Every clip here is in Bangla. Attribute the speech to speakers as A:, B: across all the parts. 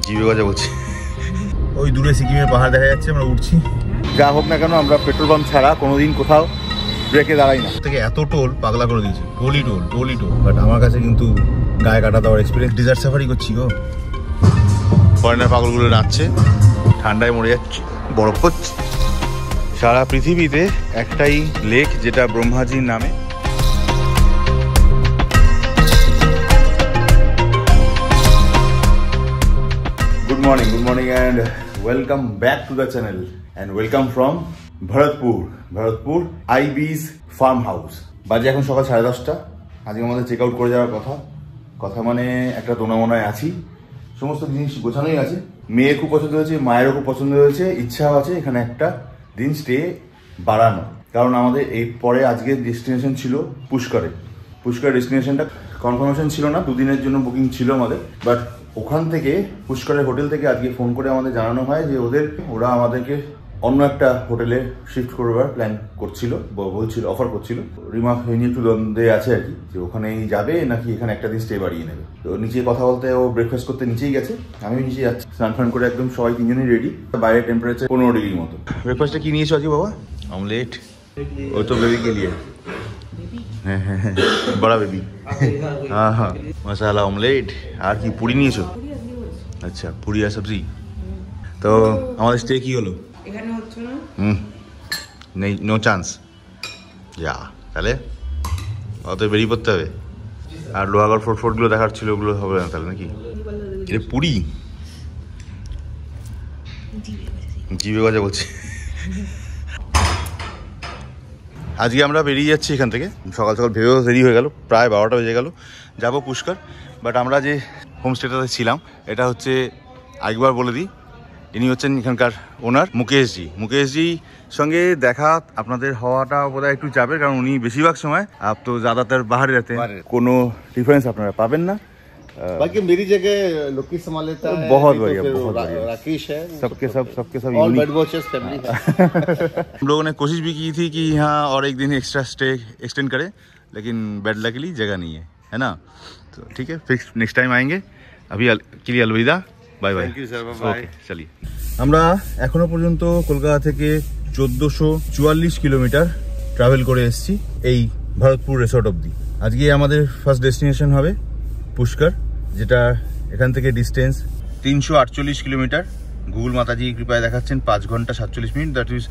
A: জিভে গজা বলছি। ওই দূরে সিকিমের পাহাড় দেখা যাচ্ছে, আমরা উঠছি। যা হোক না কেন আমরা পেট্রোল পাম্প ছাড়া কোনোদিন কোথাও ব্রেকে দাঁড়াই না। থেকে এত টোল পাগলা করে দিয়েছে, টোলই টোল। বাট আমার কাছে কিন্তু গায়ে কাটা দেওয়ার এক্সপিরিয়েন্স। ডিজার্ট সাফারি করছি গো। ফরেনার পাগলগুলো নাচছে, ঠান্ডায় মরে যাচ্ছে, বরফ পড়ছে। সারা পৃথিবীতে একটাই লেক যেটা ব্রহ্মাজির নামে। Good morning and welcome back to the channel and welcome from Bharatpur IB's farm house. বাজে এখন সকাল 10:30। আজকে আমাদের চেক আউট করে যাওয়ার কথা মানে একটা দোনামোনায় আছি। সমস্ত জিনিস গোছানোই আছে। মেয়ে খুব পছন্দ হয়েছে, মায়েরও খুব পছন্দ হয়েছে, ইচ্ছাও আছে এখানে একটা দিন স্টে বাড়ানো। কারণ আমাদের এই পরে আজকের ডেস্টিনেশন ছিল পুষ্কর ডেস্টিনেশনটা কনফার্মেশন ছিল না, 2 দিনের জন্য বুকিং ছিল আমাদের। বাট ওখান থেকে পুষ্করের হোটেল থেকে আজকে ফোন করে আমাদের জানানো হয় যে ওরা আমাদেরকে অন্য একটা হোটেলে শিফট করবার প্ল্যান করছিল, অফার করছিল। রিমা নিয়ে একটু দ্বন্দ্বে আছে আর কি, যে ওখানেই যাবে নাকি এখানে একটা দিন স্টে বাড়িয়ে নেবে। তো নিচে কথা বলতে ও ব্রেকফাস্ট করতে নিচেই গেছে, আমিও নিচে যাচ্ছি। স্নান ফান করে একদম সবাই 3 জনই রেডি। বাইরে টেম্পারেচার 15 ডিগ্রির মতো। ব্রেকফাস্টে কি নিয়েছো আজকে বাবা? অমলেট। ও তো বেবি কে লিয়ে, হ্যাঁ বড়া বেবি। হ্যাঁ মশালা অমলেট। আর কি পুরি নিয়েছো? আচ্ছা, পুরি আর সবজি। তো আমাদের স্টে কি হলো?
B: এখানে হচ্ছে না।
A: নেই, নো চান্স। যা তাহলে অত বেরিয়ে পড়তে হবে। আর লোহাগড় ফোর্টগুলো দেখার ছিল, ওগুলো হবে না তাহলে নাকি? এটা পুরি জিভে গজা বলছে। আজকে আমরা বেরিয়ে যাচ্ছি এখান থেকে সকাল ভেবেও দেরি হয়ে গেল, প্রায় 12টা বেজে গেল। যাবো পুষ্কর। বাট আমরা যে হোমস্টেটাতে ছিলাম এটা হচ্ছে, একবার বলে দিই, ইনি হচ্ছেন এখানকার ওনার মুকেশজি সঙ্গে দেখা আপনাদের হওয়াটা বোধহয় একটু চাপের, কারণ উনি বেশিরভাগ সময় আপ তো ज़्यादातर बाहर रहते हैं, কোনো ডিফারেন্স আপনারা পাবেন না।
C: बाकी मेरी जगह लोकी संभाल लेता है।
A: बहुत बढ़िया, बहुत बढ़िया।
C: राकेश है,
A: सबके सब
C: ऑल बेड वॉचर्स फैमिली है।
A: हम लोगों ने कोशिश भी की थी कि यहाँ और एक दिन एक्स्ट्रा स्टे एक्सटेंड करें, लेकिन बैड लकीली जगह नहीं है ना। तो ठीक है, फिक्स नेक्स्ट टाइम आएंगे। अभी के लिए अलविदा, bye bye.
C: Thank you sir, bye.
A: Okay चलिए। আমরা এখনো পর্যন্ত কলকাতা থেকে 1444 কিলোমিটার ট্রাভেল করে এসেছি এই ভরতপুর রিসর্ট অবধি। আজকে আমাদের ফার্স্ট ডেস্টিনেশন হবে পুষ্কর, যেটা এখান থেকে ডিস্টেন্স 348 কিলোমিটার। গুগল মাতাজি কৃপায় দেখাচ্ছেন 5 ঘন্টা 47 মিনিট, দ্যাট ইজ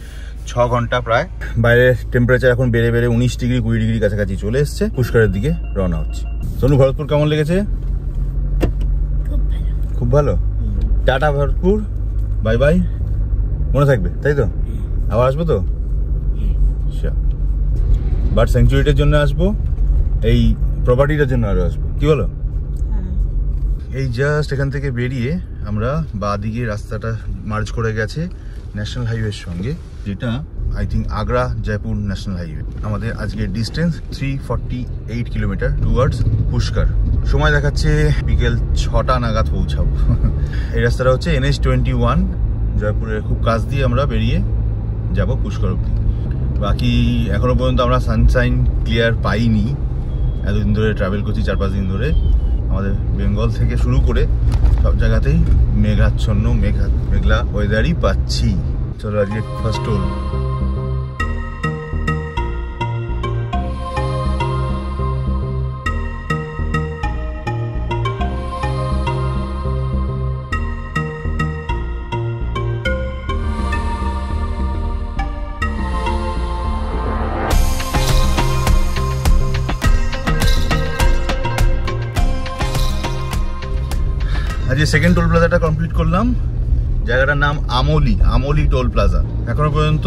A: 6 ঘন্টা প্রায়। বাইরের টেম্পারেচার এখন বেড়ে 19 ডিগ্রি 20 ডিগ্রি কাছাকাছি চলে এসছে। পুষ্করের দিকে রওনা হচ্ছে। সোনু, ভরতপুর কেমন লেগেছে? খুব ভালো। Tata Bharatpur, bye bye. মনে থাকবে তাই তো? আবার আসবো তো? বাট স্যাংচুরিটির জন্য আসবো, এই প্রপার্টিটার জন্য আরো আসবো, কি বলো? এই জাস্ট এখান থেকে বেরিয়ে আমরা বাঁ দিকে রাস্তাটা মার্জ করে গেছে ন্যাশনাল হাইওয়ের সঙ্গে, যেটা I think Agra Jaipur national highway. আমাদের আজকের ডিস্টেন্স 348 কিলোমিটার টুয়ার্ডস পুষ্কর। সময় দেখাচ্ছে বিকেল 6টা নাগাদ পৌঁছাবো। এই রাস্তাটা হচ্ছে NH21, জয়পুরের খুব কাছ দিয়ে আমরা বেরিয়ে যাব পুষ্কর অবধি। বাকি এখনো পর্যন্ত আমরা সানশাইন ক্লিয়ার পাইনি। এতদিন ধরে ট্রাভেল করছি, 4-5 দিন ধরে। আমাদের বেঙ্গল থেকে শুরু করে সব জায়গাতেই মেঘাচ্ছন্ন মেঘলা ওয়েদারই পাচ্ছি। চলো আজকে ফার্স্ট টোল। আজকে সেকেন্ড টোল প্লাজাটা কমপ্লিট করলাম। জায়গাটার নাম আমলি টোল প্লাজা। এখনো পর্যন্ত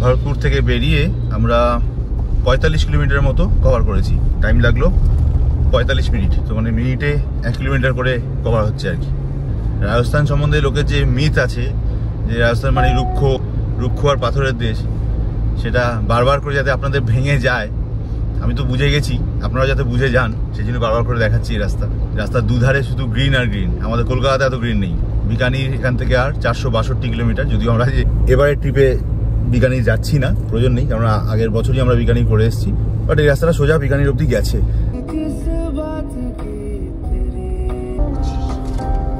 A: ভরতপুর থেকে বেরিয়ে আমরা 45 কিলোমিটার মতো কভার করেছি। টাইম লাগলো 45 মিনিট। তো মানে মিনিটে 1 কিলোমিটার করে কভার হচ্ছে আর কি। রাজস্থান সম্বন্ধে লোকের যে মিথ আছে যে রাজস্থান মানে রুক্ষ আর পাথরের দেশ, সেটা বারবার করে যাতে আপনাদের ভেঙে যায়, আমি তো বুঝে গেছি, আপনারা যাতে বুঝে যান সেই জন্য বারবার করে দেখাচ্ছি এই রাস্তার দুধারে শুধু গ্রিন আর গ্রিন। আমাদের কলকাতাতে এত গ্রিন নেই। বিকানির এখান থেকে আর 462 কিলোমিটার। যদিও আমরা যে এবারে ট্রিপে বিকানির যাচ্ছি না, প্রয়োজন নেই, কারণ আগের বছরই আমরা বিকানি করে এসেছি। বাট এই রাস্তাটা সোজা বিকানির অবধি গেছে।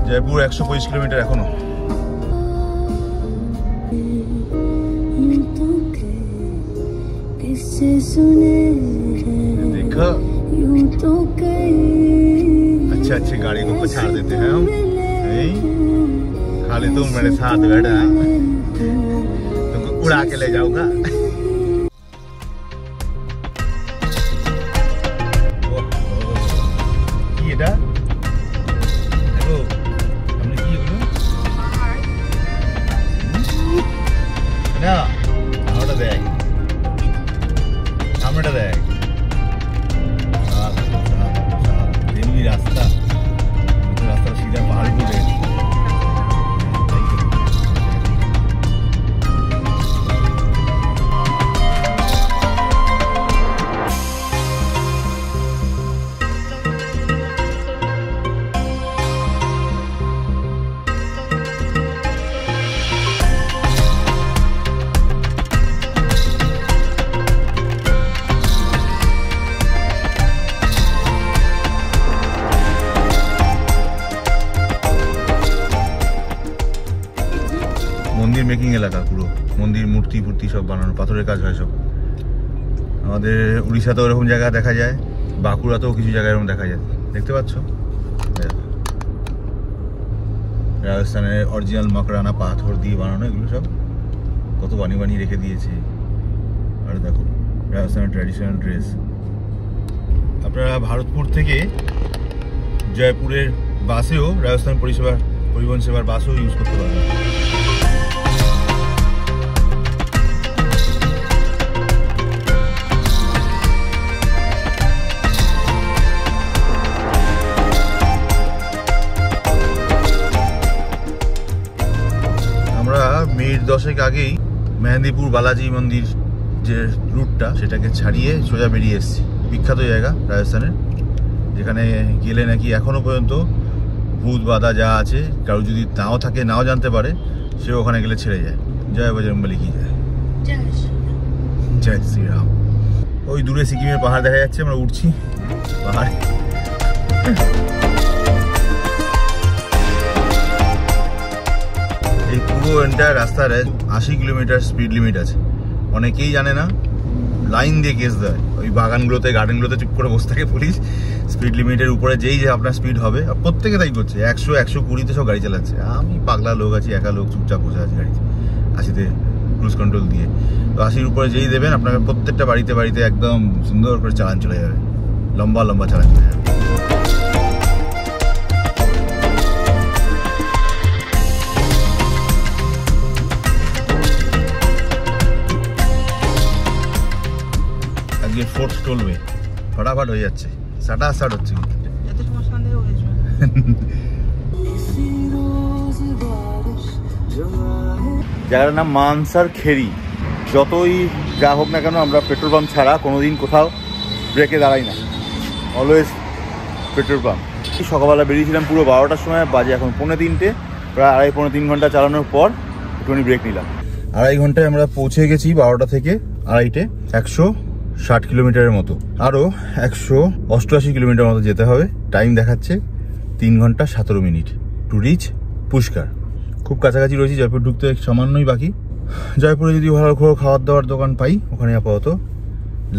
A: জয়পুর 125 কিলোমিটার এখনো। देखो अच्छे अच्छे गाड़ी को पछाड़ देते हैं हम। खाली तुम मेरे साथ बैठा, तुमको उड़ा के ले जाऊंगा। এটা দেখো সামনে কি হলো না, ওটা দেখ, সামনেটা দেখ, এমনি রাস্তা, রাস্তাটা সিধা পাহাড়ি বলে। মন্দির মেকিং এলাকা, পুরো মন্দির মূর্তি ফুর্তি সব বানানো, পাথরের কাজ হয় সব। আমাদের উড়িষ্যাতেও এরকম জায়গা দেখা যায়, বাঁকুড়াতেও কিছু জায়গায় এরকম দেখা যায়, দেখতে পাচ্ছ। রাজস্থানের অরিজিনাল মাকড়ানা পাথর দিয়ে বানানো এগুলো সব, কত বানিয়ে বানিয়ে রেখে দিয়েছে। আর দেখো রাজস্থানের ট্র্যাডিশনাল ড্রেস। আপনারা ভারতপুর থেকে জয়পুরের বাসেও রাজস্থান পরিবহন সেবার বাসও ইউজ করতে পারবেন। মিনিট 10 আগেই মেহেন্দিপুর বালাজি মন্দির যে রুটটা, সেটাকে ছাড়িয়ে সোজা বেরিয়ে এসেছি। বিখ্যাত জায়গা রাজস্থানের, যেখানে গেলে নাকি এখনো পর্যন্ত ভূত বাধা যা আছে, কারো যদি নাও থাকে, নাও জানতে পারে, সে ওখানে গেলে ছেড়ে যায়। জয় বজরংবলী কি যায়, জয় শ্রীরাম। ওই দূরে সিকিমের পাহাড় দেখা যাচ্ছে, আমরা উঠছি পাহাড়ে। এই পুরো এন্টায়ার রাস্তার 80 কিলোমিটার স্পিড লিমিট আছে। অনেকেই জানে না, লাইন দিয়ে কেস দেয়। ওই বাগানগুলোতে, গার্ডেনগুলোতে চুপ করে বসে থাকে পুলিশ। স্পিড লিমিটের উপরে যেই যে আপনার স্পিড হবে, প্রত্যেকে তাই করছে। 100-120-তে সব গাড়ি চালাচ্ছে। আমি পাগলা লোক আছি, একা লোক চুপচাপ বসে আছি গাড়িতে, 80-তে ক্রুজ কন্ট্রোল দিয়ে। তো 80-র উপরে যেই দেবেন, আপনাকে প্রত্যেকটা বাড়িতে বাড়িতে একদম সুন্দর করে চালান চলে যাবে, লম্বা লম্বা চালান চলে যাবে। ফোর্থ টোলওয়ে ফটাফট হয়ে যাচ্ছে, সাটাসাট হচ্ছে। জায়গাটার নাম মানসার খেরি। যতই যা হোক না কেন, আমরা পেট্রোল পাম্প ছাড়া কোনোদিন কোথাও ব্রেকে দাঁড়াই না, অলওয়েজ পেট্রোল পাম্প। সকালবেলা বেরিয়েছিলাম পুরো 12টার সময়, বাজে এখন 2:45, প্রায় 2.5-3 ঘন্টা চালানোর পর একটুখানি ব্রেক নিলাম। 2.5 ঘন্টায় আমরা পৌঁছে গেছি 12টা থেকে 2:30-টে, 160 কিলোমিটারের মতো। আরও 188 কিলোমিটার মতো যেতে হবে। টাইম দেখাচ্ছে 3 ঘন্টা 17 মিনিট টু রিচ পুষ্কার। খুব কাছাকাছি রয়েছি, জয়পুর ঢুকতে সামান্যই বাকি। জয়পুরে যদি ভালো করে খাওয়ার দাওয়ার দোকান পাই, ওখানে আপাতত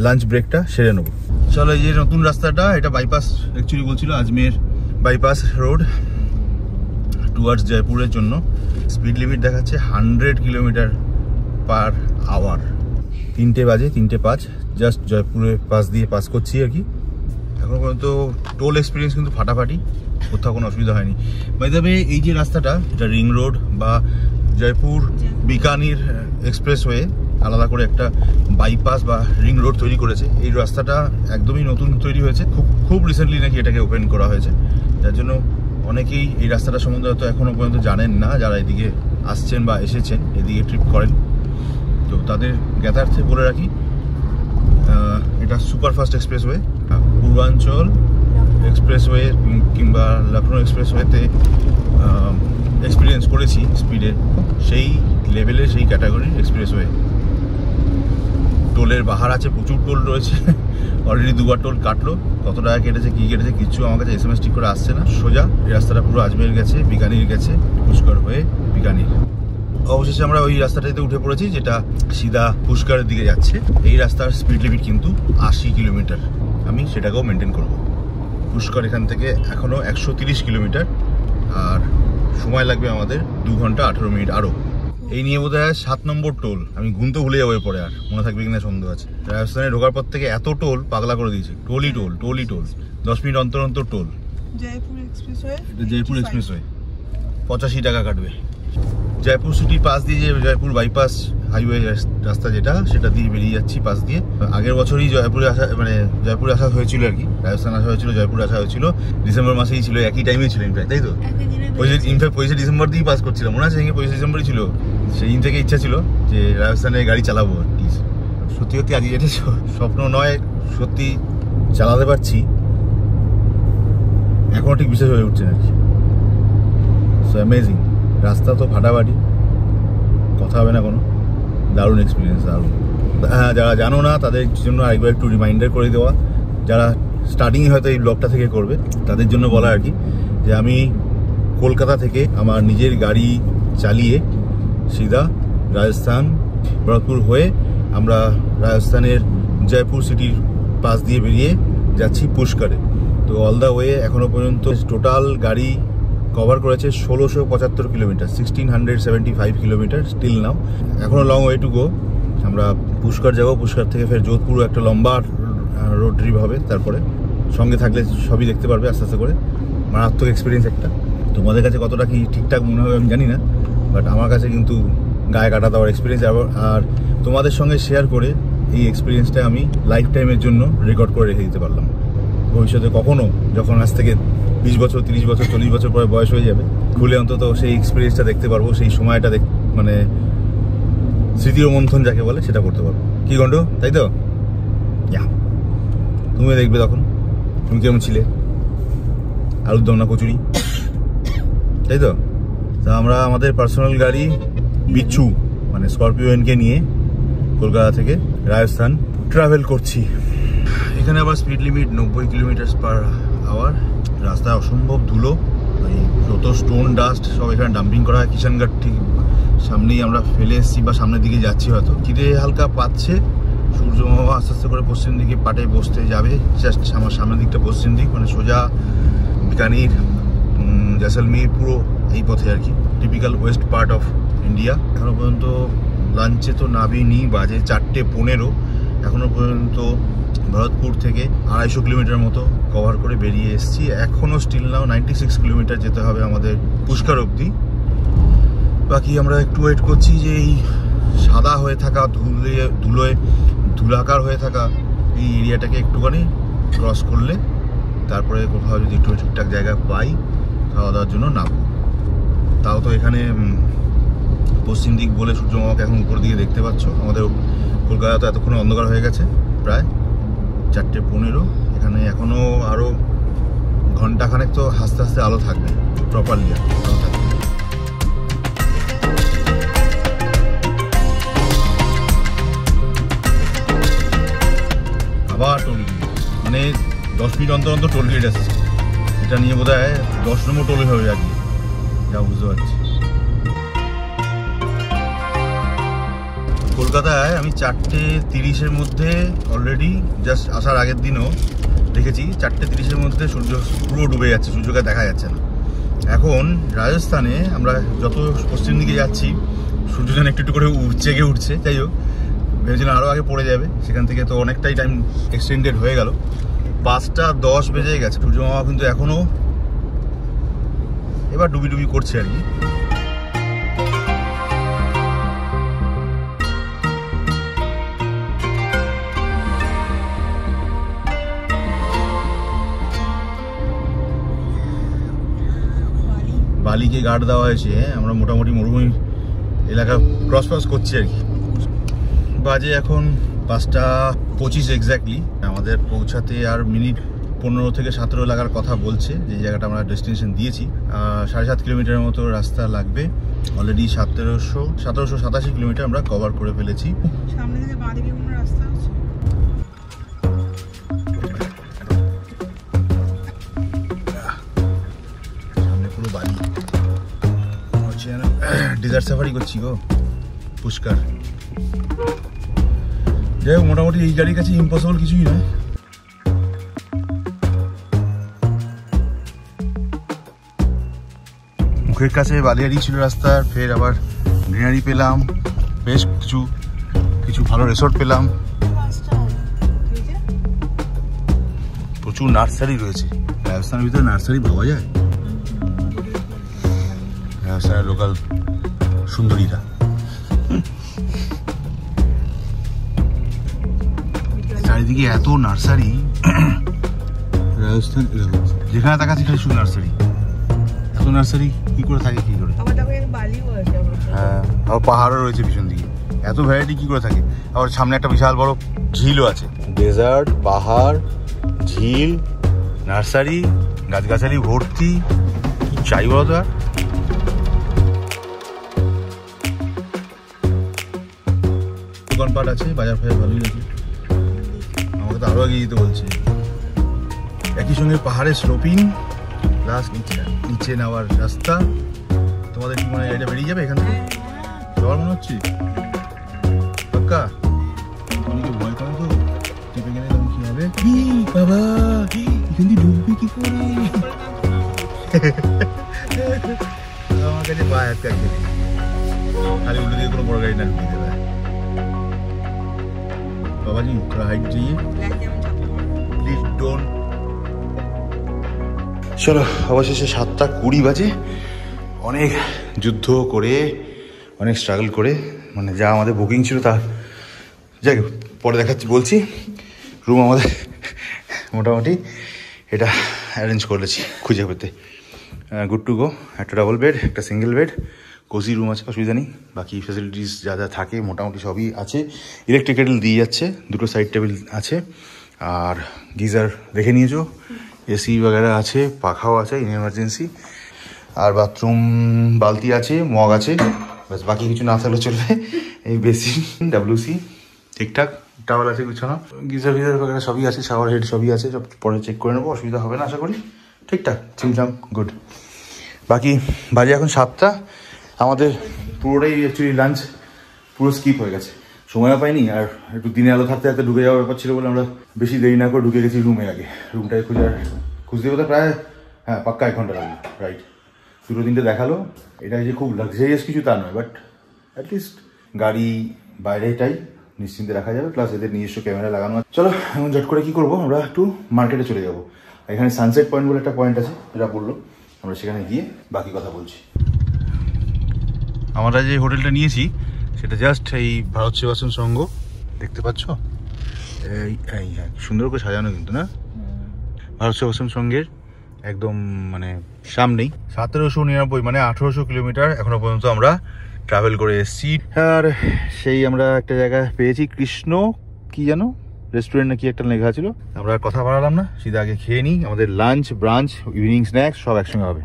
A: লাঞ্চ ব্রেকটা সেরে নেবো। চলো, এই যে নতুন রাস্তাটা, এটা বাইপাস অ্যাকচুয়ালি বলছিল, আজমের বাইপাস রোড টুয়ার্ডস জয়পুরের জন্য। স্পিড লিমিট দেখাচ্ছে 100 কিলোমিটার পার আওয়ার। 3টে বাজে, 3:05, জাস্ট জয়পুরের পাশ দিয়ে পাস করছি আর কি। এখন পর্যন্ত টোল এক্সপিরিয়েন্স কিন্তু ফাটাফাটি, কোথাও কোনো অসুবিধা হয়নি। বাই দ্য ওয়ে, এই যে রাস্তাটা, এটা রিং রোড বা জয়পুর বিকানির এক্সপ্রেসওয়ে, আলাদা করে একটা বাইপাস বা রিং রোড তৈরি করেছে। এই রাস্তাটা একদমই নতুন তৈরি হয়েছে, খুব রিসেন্টলি নাকি এটাকে ওপেন করা হয়েছে, যার জন্য অনেকেই এই রাস্তাটা সম্বন্ধে হয়তো এখনও পর্যন্ত জানেন না, যারা এদিকে আসছেন বা এসেছেন, এদিকে ট্রিপ করেন। তো তাদের জ্ঞাতার্থে বলে রাখি, এটা সুপারফাস্ট এক্সপ্রেসওয়ে। পূর্বাঞ্চল এক্সপ্রেসওয়ে কিংবা লখনৌ এক্সপ্রেসওয়েতে এক্সপিরিয়েন্স করেছি স্পিডে, সেই লেভেলের, সেই ক্যাটাগরির এক্সপ্রেসওয়ে। টোলের বাহার আছে, প্রচুর টোল রয়েছে। অলরেডি 2বার টোল কাটলো। কত টাকা কেটেছে কি কেটেছে কিচ্ছু আমার কাছে SMS ঠিক করে আসছে না। সোজা এই রাস্তাটা পুরো আজমের গেছে, বিকানির গেছে, পুষ্কর হয়ে বিকানির। অবশেষে আমরা ওই রাস্তাটাতে উঠে পড়েছি যেটা সিধা পুষ্করের দিকে যাচ্ছে। এই রাস্তার স্পিড লিমিট কিন্তু 80 কিলোমিটার। আমি সেটাকেও মেনটেন করব। পুষ্কর এখান থেকে এখনও 130 কিলোমিটার, আর সময় লাগবে আমাদের 2 ঘন্টা 18 মিনিট আরও। এই নিয়ে বোধ হয় 7 নম্বর টোল। আমি গুনতে ভুলে যাবো এরপরে, আর মনে থাকবে কিনা সন্দেহ আছে। রাজস্থানে ঢোকার পর থেকে এত টোল পাগলা করে দিয়েছে। টোলই টোল, টোলই টোল, 10 মিনিট অন্তর অন্তর টোল।
B: জয়পুর এক্সপ্রেসওয়ে,
A: এটা জয়পুর এক্সপ্রেসওয়ে 85 টাকা কাটবে। জয়পুর সিটির পাশ দিয়ে যে জয়পুর বাইপাস হাইওয়ে রাস্তা যেটা, সেটা দিয়ে বেরিয়ে যাচ্ছি পাশ দিয়ে। আগের বছরই জয়পুরে আসা, মানে জয়পুরে আসা হয়েছিল আর কি, রাজস্থান আসা হয়েছিল, জয়পুরে আসা হয়েছিল। ডিসেম্বর মাসেই ছিল, একই টাইমেই ছিল ইনফ্যাক্ট, তাই তো? ইনফ্যাক্ট 25 ডিসেম্বর দিয়েই পাস করছিলাম, মনে আছে? 25 ডিসেম্বরই ছিল। সেই দিন থেকে ইচ্ছা ছিল যে রাজস্থানে গাড়ি চালাবো। সত্যি সত্যি আজকে এটা স্বপ্ন নয়, সত্যি চালাতে পারছি, এখনও ঠিক বিশেষ হয়ে উঠছে আর কি। So amazing. রাস্তা তো ফাটাফাটি, কথা হবে না কোনো। দারুণ এক্সপিরিয়েন্স, দারুণ। হ্যাঁ, যারা জানো না তাদের জন্য একবার একটু রিমাইন্ডার করে দেওয়া, যারা স্টার্টিংয়ে হয়তো এই ব্লগটা থেকে করবে তাদের জন্য বলা আর কি, যে আমি কলকাতা থেকে আমার নিজের গাড়ি চালিয়ে সিধা রাজস্থান ভরতপুর হয়ে আমরা রাজস্থানের জয়পুর সিটির পাশ দিয়ে বেরিয়ে যাচ্ছি পুষ্করে। তো অল দ্য ওয়ে এখনও পর্যন্ত টোটাল গাড়ি কভার করেছে 1675 কিলোমিটার, 1675 কিলোমিটার স্টিল নাও। এখনও লং ওয়ে টু গো। আমরা পুষ্কর যাবো, পুষ্কর থেকে ফের যোধপুর একটা লম্বা রোড ট্রিপ হবে। তারপরে সঙ্গে থাকলে সবই দেখতে পারবে আস্তে আস্তে করে। মারাত্মক এক্সপিরিয়েন্স একটা। তোমাদের কাছে কতটা কি ঠিকঠাক মনে হবে আমি জানি না, বাট আমার কাছে কিন্তু গায়ে কাটা দেওয়ার এক্সপিরিয়েন্স। আর তোমাদের সঙ্গে শেয়ার করে এই এক্সপিরিয়েন্সটা আমি লাইফ টাইমের জন্য রেকর্ড করে রেখে দিতে পারলাম। ভবিষ্যতে কখনো যখন আজ থেকে 20 বছর 30 বছর 40 বছর পরে বয়স হয়ে যাবে, খুলে অন্তত সেই এক্সপিরিয়েন্সটা দেখতে পারবো, সেই সময়টা মানে স্মৃতি মন্থন যাকে বলে সেটা করতে পারবো। কি গন্ড, তাই তো? তুমিও দেখবে তখন তুমি কেমন ছিলে, আলুর দম না কচুরি, তাই তো? তা আমরা আমাদের পার্সোনাল গাড়ি বিচ্ছু মানে স্করপিওনকে নিয়ে কলকাতা থেকে রাজস্থান ট্রাভেল করছি। এখানে আবার speed limit 90 kilometre per hour. রাস্তায় অসম্ভব ধুলো, ওই যত স্টোন ডাস্ট সব এখানে ডাম্পিং করা হয়। কিষানগড় ঠিক সামনেই আমরা ফেলে এসেছি বা সামনের দিকে যাচ্ছি হয়তো। খিদে হালকা পাচ্ছে, সূর্য মামা আস্তে আস্তে করে পশ্চিম দিকে পাটে বসতে যাবে। জাস্ট আমার সামনের দিকটা পশ্চিম দিক, মানে সোজা বিকানির, জয়সলমীর, পুরো এই পথে আর কি। Typical West part of India. এখনও পর্যন্ত লাঞ্চে তো নাবিনি, বাজে 4:15। এখনও পর্যন্ত ভরতপুর থেকে 250 কিলোমিটার মতো কভার করে বেরিয়ে এসেছি। এখনও স্টিল নাও 96 কিলোমিটার যেতে হবে আমাদের পুষ্কর অবধি। বাকি আমরা একটু ওয়েট করছি যে এই সাদা হয়ে থাকা ধুলাকার হয়ে থাকা এই এরিয়াটাকে একটুখানি ক্রস করলে তারপরে কোথাও যদি একটু ঠিকঠাক জায়গা পাই খাওয়া দাওয়ার জন্য নামবো। তাও তো এখানে পশ্চিম দিক বলে সূর্যমামাকে এখন উপর দিকে দেখতে পাচ্ছ। আমাদের কলকাতা তো এতক্ষণ অন্ধকার হয়ে গেছে, প্রায় 4:15। এখানে এখনও আরও ঘন্টাখানেক তো আস্তে আস্তে আলো থাকবে, প্রপারলি আলো থাকবে। আবার টোলগেট, মানে 10 মিনিট অন্তর অন্তর টোলগেট আসছে। এটা নিয়ে বোধ হয় 10 নম্বর টোল হবে আর কি, যা বুঝতে পারছি। কলকাতায় আমি 4:30-এর মধ্যে অলরেডি, জাস্ট আসার আগের দিনও দেখেছি 4:30-এর মধ্যে সূর্য পুরো ডুবে যাচ্ছে, সূর্যকে দেখা যাচ্ছে না। এখন রাজস্থানে আমরা যত পশ্চিম দিকে যাচ্ছি সূর্য যেন একটু একটু করে জেগে উঠছে। যাই হোক, ভেবেছিলাম আরও আগে পড়ে যাবে, সেখান থেকে তো অনেকটাই টাইম এক্সটেন্ডেড হয়ে গেল। 5:10 বেজে গেছে, সূর্য মামা কিন্তু এখনও এবার ডুবি ডুবি করছে আর কি। বালিকে গার্ড দেওয়া হয়েছে। আমরা মোটামুটি মরুভূমি এলাকা ক্রস করছি আর কি। বাজে এখন 5:25 এক্স্যাক্টলি। আমাদের পৌঁছাতে আর মিনিট 15 থেকে 17 লাগার কথা বলছে, যে জায়গাটা আমরা ডেস্টিনেশন দিয়েছি। 7.5 কিলোমিটারের মতো রাস্তা লাগবে। অলরেডি 1787 কিলোমিটার আমরা কভার করে ফেলেছি।
B: সামনে থেকে বাঁদিকে কোনো রাস্তা আছে?
A: সামনে পুরো বালি, হচ্ছে যেন ডেজার্ট সাফারি করছি গো, পুষ্কার। যাই হোক, মোটামুটি এই গাড়ির কাছে ইম্পসিবল কিছুই নয়। মুখের কাছে বালিয়ারি ছিল রাস্তার, ফের আবার গ্রিনারি পেলাম, বেশ কিছু ভালো রিসোর্ট পেলাম, প্রচুর নার্সারি রয়েছে। রাজস্থানের ভিতরে নার্সারি পাওয়া যায়, রাজস্থানের লোকাল সুন্দরীরা। চারিদিকে এত নার্সারি, রাজস্থান যেখানে তাকাচ্ছি খালি শুধু নার্সারি। এত নার্সারি কি করে থাকে, কি করে? হ্যাঁ, আবার পাহাড়ও রয়েছে পিছন দিকে। এত ভ্যারাইটি কি করে থাকে? আবার সামনে একটা বিশাল বড় ঝিলও আছে। ডেজার্ট, পাহাড়, ঝিল, নার্সারি, গাছগাছালি ভর্তি, কি চাই বলো তো। আর দোকানপাট আছে, বাজার ফাজার ভালোই আছে। আমাকে তো আরো এগিয়ে যেতে বলছে। একই সঙ্গে পাহাড়ের স্লোপিং প্লাস নিচে নেওয়ার রাস্তা। তোমাদের কি মনে হয় এটা বেরিয়ে যাবে এখান থেকে? সবার মনে হচ্ছে পাক্কা? অনেকে ভয় করে তো, টিপে গেলে তখন কি হবে? বাবা এখান দিয়ে ডুববে কি করে? আমার কাছে পা এক কাছে খালি উল্টো দিকে কোনো বড় গাড়ি না ঢুকিয়ে দেবে। বাবাজি थोड़ा हाइट चाहिए प्लीज डोंट। চলো, অবশেষে 7:20 বাজে। অনেক যুদ্ধ করে, অনেক স্ট্রাগল করে, মানে যা আমাদের বুকিং ছিল তা যাই হোক পরে দেখাচ্ছি বলছি। রুম আমাদের মোটামুটি এটা অ্যারেঞ্জ করেছি খুঁজে পেতে। Good to go. একটা ডাবল বেড, একটা সিঙ্গেল বেড, কোজি রুম আছে, অসুবিধা নেই। বাকি ফ্যাসিলিটিস যা যা থাকে মোটামুটি সবই আছে। ইলেকট্রিক কেটেল দিয়ে যাচ্ছে, দুটো সাইড টেবিল আছে, আর গিজার দেখে নিয়েছো, এসি वगैरह আছে, পাখাও আছে ইন এমার্জেন্সি, আর বাথরুম বালতি আছে, মগ আছে, ব্যাস বাকি কিছু না থাকলে চলবে। এই বেসিন, ডাব্লিউসি ঠিকঠাক, টাওয়াল আছে গুছানো, গিজার ভিজার वगैरह সবই আছে, শাওয়ার হেড সবই আছে, সব পরে চেক করে নেবো, অসুবিধা হবে না আশা করি। ঠিকঠাক চিমচাম গুড। বাকি বাজে এখন 7টা। আমাদের পুরোটাই অ্যাকচুয়ালি লাঞ্চ পুরো স্কিপ হয়ে গেছে, সময়ও পাইনি। আর একটু দিনে আলো থাকতে থাকতে ঢুকে যাওয়ার ব্যাপার ছিল বলে আমরা বেশি দেরি না করে ঢুকে গেছি রুমে। আগে রুমটাই খুঁজতে বোধ প্রায় পাক্কা 1 ঘন্টা লাগলো। রাইট, 2-3টে দেখালো। এটা যে খুব লাক্সারিয়াস কিছু তা নয়, বাট অ্যাটলিস্ট গাড়ি বাইরেটাই নিশ্চিন্তে রাখা যাবে, প্লাস এদের নিজস্ব ক্যামেরা লাগানো আছে। চলো এখন ঝট করে কি করবো, আমরা একটু মার্কেটে চলে যাবো। এখানে সানসেট পয়েন্ট বলে একটা পয়েন্ট আছে, এটা বললো, আমরা সেখানে গিয়ে বাকি কথা বলছি। আমরা যে হোটেলটা নিয়েছি সেটা জাস্ট এই ভারত সেবাশ্রম সংঘ, দেখতে পাচ্ছ এই সুন্দর করে সাজানো কিন্তু না, ভারত সেবাশ্রম সংঘের একদম মানে সামনেই। 1799 মানে 1800 কিলোমিটার এখনো পর্যন্ত আমরা ট্রাভেল করে এসেছি। আর সেই আমরা একটা জায়গা পেয়েছি, কৃষ্ণ কি জানো রেস্টুরেন্ট নাকি একটা লেখা ছিল। আমরা কথা বাড়ালাম না, সিধা আগে খেয়ে নিই। আমাদের লাঞ্চ, ব্রাঞ্চ, ইভিনিং স্ন্যাক্স সব একসঙ্গে হবে।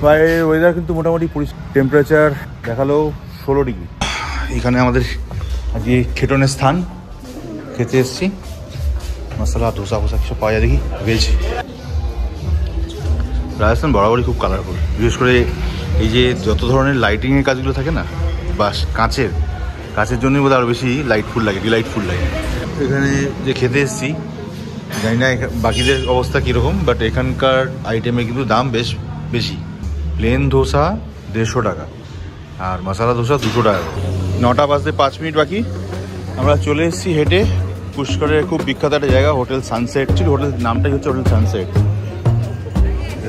A: বাইরের ওয়েদার কিন্তু মোটামুটি টেম্পারেচার দেখালো 16 ডিগ্রি। এখানে আমাদের আজকে খেটনের স্থান, খেতে এসেছি। মশলা ধোসা ফোসা কিছু পাওয়া যায় দেখি, ভেজ। রাজস্থান বরাবরই খুব কালারফুল, বিশেষ করে এই যে যত ধরনের লাইটিংয়ের কাজগুলো থাকে না, বাস কাঁচের জন্যই বোধহয় আরও বেশি লাইটফুল লাগে, ডিলাইটফুল লাগে। এখানে যে খেতে এসেছি, জানি না বাকিদের অবস্থা কীরকম, বাট এখানকার আইটেমে কিন্তু দাম বেশ বেশি। প্লেন ধোসা 150 টাকা আর মশলা ধোসা 200 টাকা। 9টা বাজতে 5 মিনিট বাকি। আমরা চলে এসেছি হেঁটে পুষ্করের খুব বিখ্যাত একটা জায়গা, হোটেল সানসেট ছিল। হোটেল নামটাই হচ্ছে হোটেল সানসেট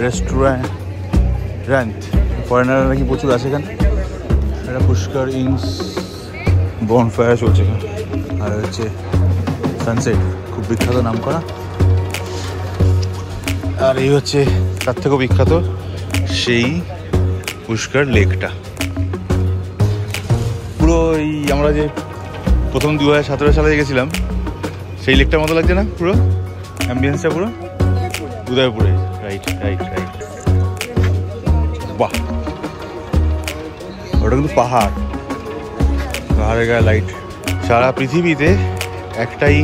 A: রেস্টুরেন্ট। ফরেনাররা নাকি প্রচুর আছে এখানে। এটা পুষ্কর ইনস বনফায়ার চলছে এখানে, আর হচ্ছে সানসেট খুব বিখ্যাত নাম করা। আর এই হচ্ছে তার থেকেও বিখ্যাত সেই পুষ্কর লেকটা। পুরো এই আমরা যে প্রথম 2017 সালে গেছিলাম সেই লেকটার মতো লাগছে না পুরো অ্যাম্বিয়েন্সটা? পুরো উদয়পুরে, রাইট রাইট রাইট। বাহ, ওটা কিন্তু পাহাড়, পাহাড়ের গায়ে লাইট। সারা পৃথিবীতে একটাই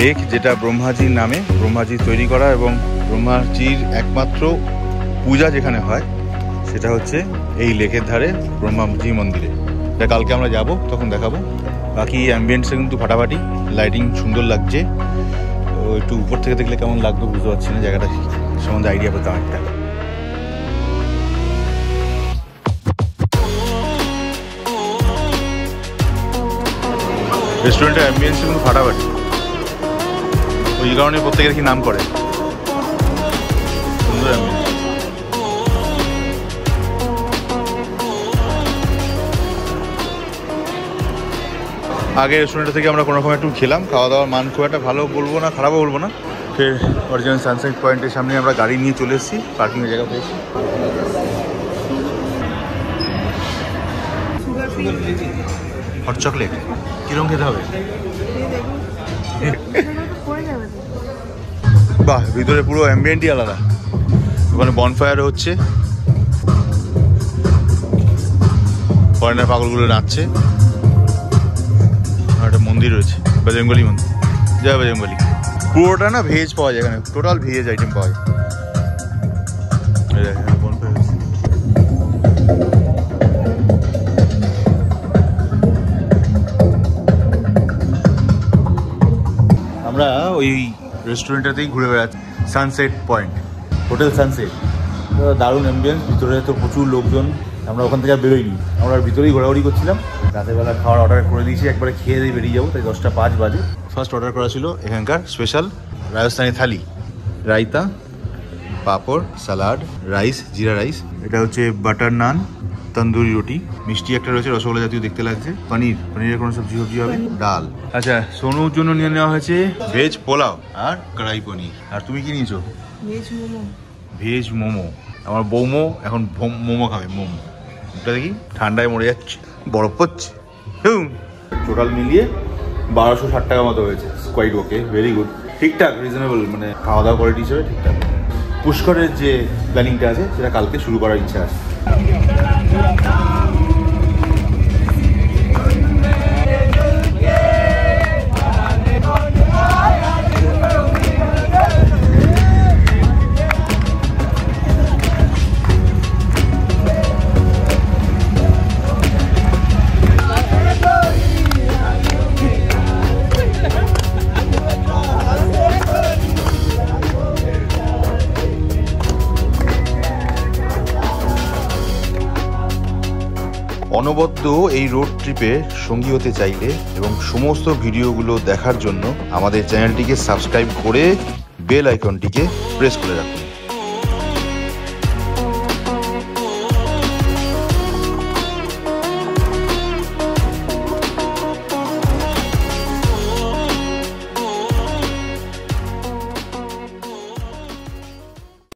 A: লেক যেটা ব্রহ্মাজির নামে, ব্রহ্মাজির তৈরি করা এবং ব্রহ্মাজির একমাত্র পূজা যেখানে হয় সেটা হচ্ছে এই লেকের ধারে ব্রহ্মাজি মন্দিরে। এটা কালকে আমরা যাব, তখন দেখাবো। বাকি অ্যাম্বিয়েন্সে কিন্তু ফাটাফাটি, লাইটিং সুন্দর লাগছে। তো একটু উপর থেকে দেখলে কেমন লাগবে বুঝতে পারছি না, জায়গাটা সম্বন্ধে আইডিয়া পেতাম একটা। রেস্টুরেন্টের অ্যাম্বিয়েন্স কিন্তু ফাটাফাটি, ওই কারণে প্রত্যেকের কি নাম করে। সুন্দর অ্যাম্বিয়েন্স। আগে রেস্টুরেন্ট থেকে আমরা কোনো রকম একটু খেলাম, খাওয়া দাওয়ার মান খুব একটা ভালো বলবো না, খারাপও বলবো না। ফের অরিজিনাল সানসেট পয়েন্টের সামনে আমরা গাড়ি নিয়ে চলে এসেছি, পার্কিংয়ের জায়গা পেয়েছি। হট চকলেট কিরকম খেতে হবে? বাহ, ভিতরে পুরো অ্যাম্বিয়েন্টই আলাদা। ওখানে বনফায়ার হচ্ছে, ফরেনার পাগলগুলো নাচছে। একটা মন্দির রয়েছে, বজরঙ্গলী মন্দির, জয় বজরঙ্গলী। পুরোটা না ভেজ পাওয়া যায় এখানে, টোটাল ভেজ আইটেম পাওয়া যায়। আমরা ওই রেস্টুরেন্টটাতেই ঘুরে বেড়াচ্ছি, সানসেট পয়েন্ট, হোটেল সানসেট। দারুণ অ্যাম্বিয়েন্স, ভিতরে তো প্রচুর লোকজন। আমরা ওখান থেকে আর বেরোইনি, আমরা ভিতরেই ঘোরাঘুরি করছিলাম। রাতের বেলা খাওয়ার অর্ডার করে দিয়েছি, একবারে খেয়ে দিয়ে বেরিয়ে যাবো, তাই 10টা 5 বাজে। ফার্স্ট অর্ডার করা ছিল এখানকার স্পেশাল রাজস্থানি থালি, রায়তা, পাঁপড়, স্যালাড, রাইস, জিরা রাইস। এটা হচ্ছে বাটার নান, তন্দুরি রুটি, মিষ্টি একটা রয়েছে, রসগোল্লা জাতীয় দেখতে লাগছে, পনিরের কোনো সবজি হবে, ডাল। আচ্ছা, সোনুর জন্য নিয়ে নেওয়া হয়েছে ভেজ পোলাও আর কড়াই পনির। আর তুমি কি নিয়েছো? ভেজ মোমো। আমার বৌমো এখন মোমো খাবে, মোমো। এটা দেখি ঠান্ডায় মরে যাচ্ছে, বরফ পড়ছে। টোটাল মিলিয়ে 1260 টাকা মতো হয়েছে। কোয়াইট ওকে, ভেরি গুড, ঠিকঠাক, রিজনেবল, মানে খাওয়া দাওয়া কোয়ালিটি হিসেবে ঠিকঠাক। পুষ্করের যে প্ল্যানিংটা আছে সেটা কালকে শুরু করার ইচ্ছা আছে। অনবদ্য এই রোড ট্রিপে সঙ্গী হতে চাইলে এবং সমস্ত ভিডিওগুলো দেখার জন্য আমাদের চ্যানেলটিকে সাবস্ক্রাইব করে বেল আইকনটিকে প্রেস করে রাখুন।